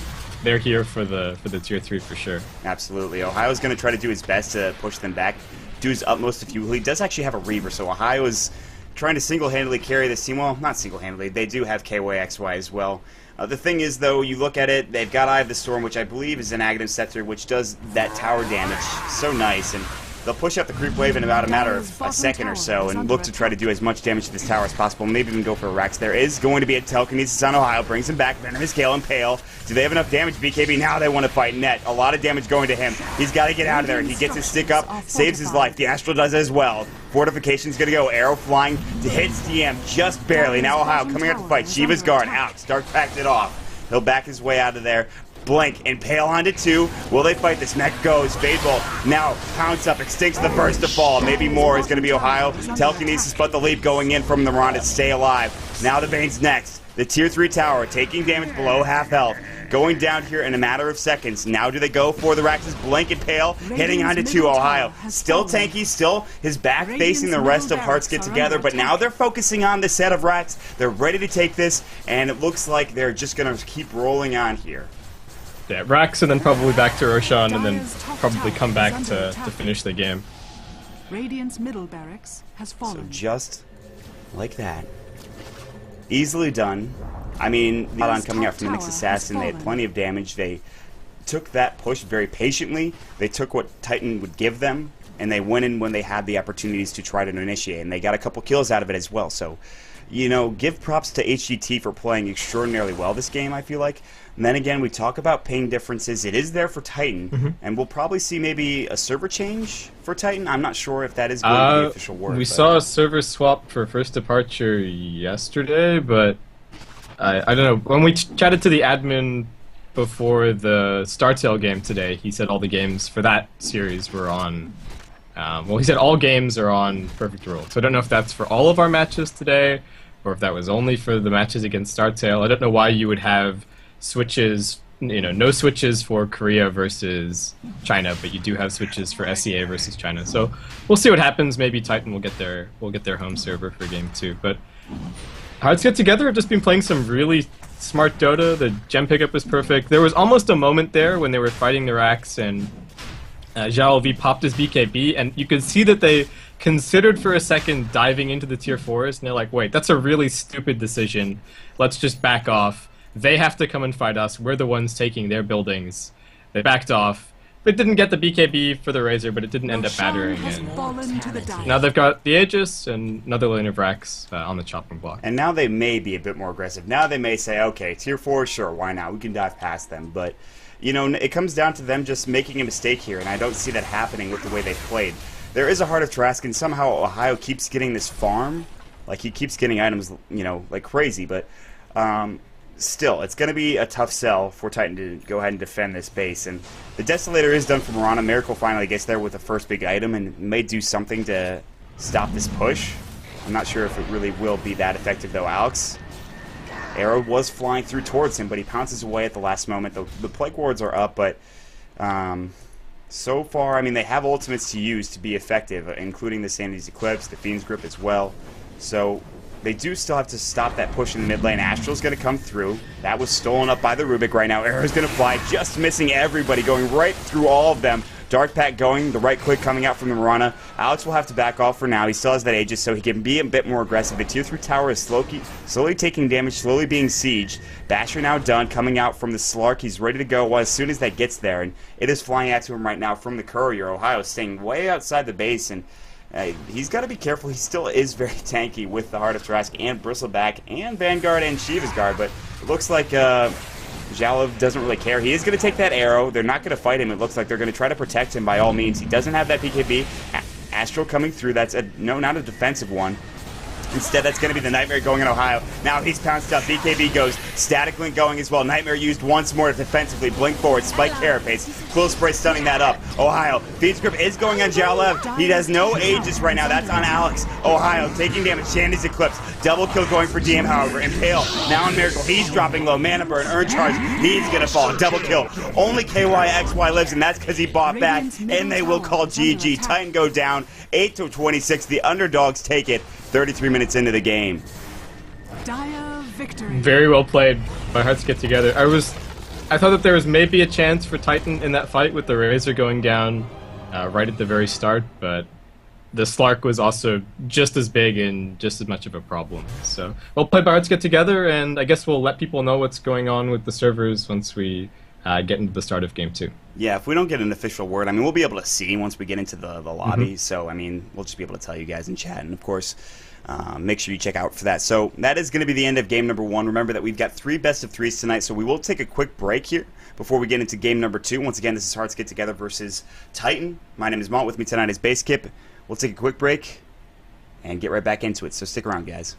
They're here for the tier 3 for sure. Absolutely. Ohio's going to try to do his best to push them back, do his utmost to fuel. He does actually have a Reaver, so Ohio is trying to single-handedly carry this team. Well, not single-handedly. They do have KYXY as well. The thing is, though, you look at it, they've got Eye of the Storm, which I believe is an Aghanim Scepter, which does that tower damage so nice, and they'll push out the creep wave in about a matter of a second or so and look to try to do as much damage to this tower as possible, maybe even go for a Rax. There is going to be a telekinesis on Ohio, brings him back, Venomous Gale and Pale. Do they have enough damage? BKB, now they want to fight net. A lot of damage going to him. He's got to get out of there. He gets his stick up, saves his life. The Astral does as well. Fortification's going to go. Arrow flying to hit DM just barely. Now Ohio coming out to fight. Shiva's guard out. Stark packed it off. He'll back his way out of there. Blink and Pale onto 2. Will they fight this? Mech goes. Fade Bolt now pounce up. Extincts the first to fall. Maybe more is going to be Ohio. Telekinesis, but the leap going in from the Ron to stay alive. Now the Bane's next. The tier 3 tower taking damage below half health. Going down here in a matter of seconds. Now do they go for the Rax's? Blink and Pale hitting onto 2. Ohio still tanky, still his back facing the rest of Hearts get together, but now they're focusing on the set of Rax. They're ready to take this, and it looks like they're just going to keep rolling on here. Yeah, Rax and then probably back to Roshan and then probably come back to finish the game. Radiant's middle barracks has So fallen. just like that. Easily done. I mean, not on coming out from the next assassin, they had plenty of damage. They took that push very patiently. They took what Titan would give them, and they went in when they had the opportunities to try to initiate, and they got a couple kills out of it as well. So, you know, give props to HGT for playing extraordinarily well this game, I feel like. And then again, we talk about ping differences. It is there for Titan, and we'll probably see maybe a server change for Titan. I'm not sure if that is going to be the official word. We saw a server swap for First Departure yesterday, but I don't know. When we chatted to the admin before the StarTale game today, he said all the games for that series were on... well, he said all games are on Perfect Rule. So I don't know if that's for all of our matches today, or if that was only for the matches against StarTale. I don't know why you would have switches, you know, no switches for Korea versus China, but you do have switches for SEA versus China. So we'll see what happens. Maybe Titan will get their home server for game 2. But Hearts get together. Have just been playing some really smart Dota. The gem pickup was perfect. There was almost a moment there when they were fighting the Rax and Zhao V popped his BKB, and you could see that they considered for a second diving into the tier 4s, and they're like, wait, that's a really stupid decision. Let's just back off. They have to come and fight us. We're the ones taking their buildings. They backed off. They didn't get the BKB for the Razor, but it didn't end up mattering. And now they've got the Aegis and another lane of Rax on the chopping block. And now they may be a bit more aggressive. Now they may say, okay, tier 4, sure, why not? We can dive past them. But, you know, it comes down to them just making a mistake here, and I don't see that happening with the way they've played. There is a Heart of Trask, and somehow Ohio keeps getting this farm. Like, he keeps getting items, you know, like crazy, but still, it's going to be a tough sell for Titan to go ahead and defend this base. And the Desolator is done for Mirana. Miracle finally gets there with the first big item and may do something to stop this push. I'm not sure if it really will be that effective, though. Alex, arrow was flying through towards him, but he pounces away at the last moment. The Plague Wards are up, but so far, I mean, they have ultimates to use to be effective, including the Sanity's Eclipse, the Fiend's Grip as well. So they do still have to stop that push in the mid lane. Astral's going to come through. That was stolen up by the Rubik right now. Arrow's going to fly, just missing everybody, going right through all of them. Dark Pack going, the right click coming out from the Mirana. Alex will have to back off for now. He still has that Aegis, so he can be a bit more aggressive. The Tier 3 tower is slowly taking damage, slowly being sieged. Basher now done, coming out from the Slark. He's ready to go well, as soon as that gets there. And it is flying out to him right now from the courier. Ohio staying way outside the base, and he's got to be careful. He still is very tanky with the Heart of Tarrasque and Bristleback and Vanguard and Shiva's Guard, but it looks like Jalov doesn't really care. He is going to take that arrow. They're not going to fight him. It looks like they're going to try to protect him by all means. He doesn't have that BKB. Astral coming through. That's not a defensive one. Instead, that's going to be the Nightmare going in Ohio. Now he's pounced up. BKB goes. Static Link going as well. Nightmare used once more defensively. Blink forward. Spike Carapace. Quill Spray stunning that up. Ohio. Fiend's Grip is going on Jalev. He has no Aegis right now. That's on Alex. Ohio taking damage. Shandy's Eclipse. Double kill going for DM, however. Impale. Now on Miracle. He's dropping low. Mana Burn. Earn Charge. He's going to fall. Double kill. Only KYXY lives, and that's because he bought back. And they will call GG. Titan go down. 8-26. The underdogs take it. 33 minutes into the game. Dire victory. Very well played. My hearts get together. I thought that there was maybe a chance for Titan in that fight with the Razor going down right at the very start, but the Slark was also just as big and just as much of a problem. So, well played. My hearts get together, and I guess we'll let people know what's going on with the servers once we get into the start of Game 2. Yeah, if we don't get an official word, I mean, we'll be able to see once we get into the lobby. So, I mean, we'll just be able to tell you guys in chat. And, of course, make sure you check out for that. So, that is going to be the end of game number 1. Remember that we've got 3 best-of-3s tonight, so we will take a quick break here before we get into game number 2. Once again, this is Hearts Get Together versus Titan. My name is Mont. With me tonight is Base Kip. We'll take a quick break and get right back into it. So, stick around, guys.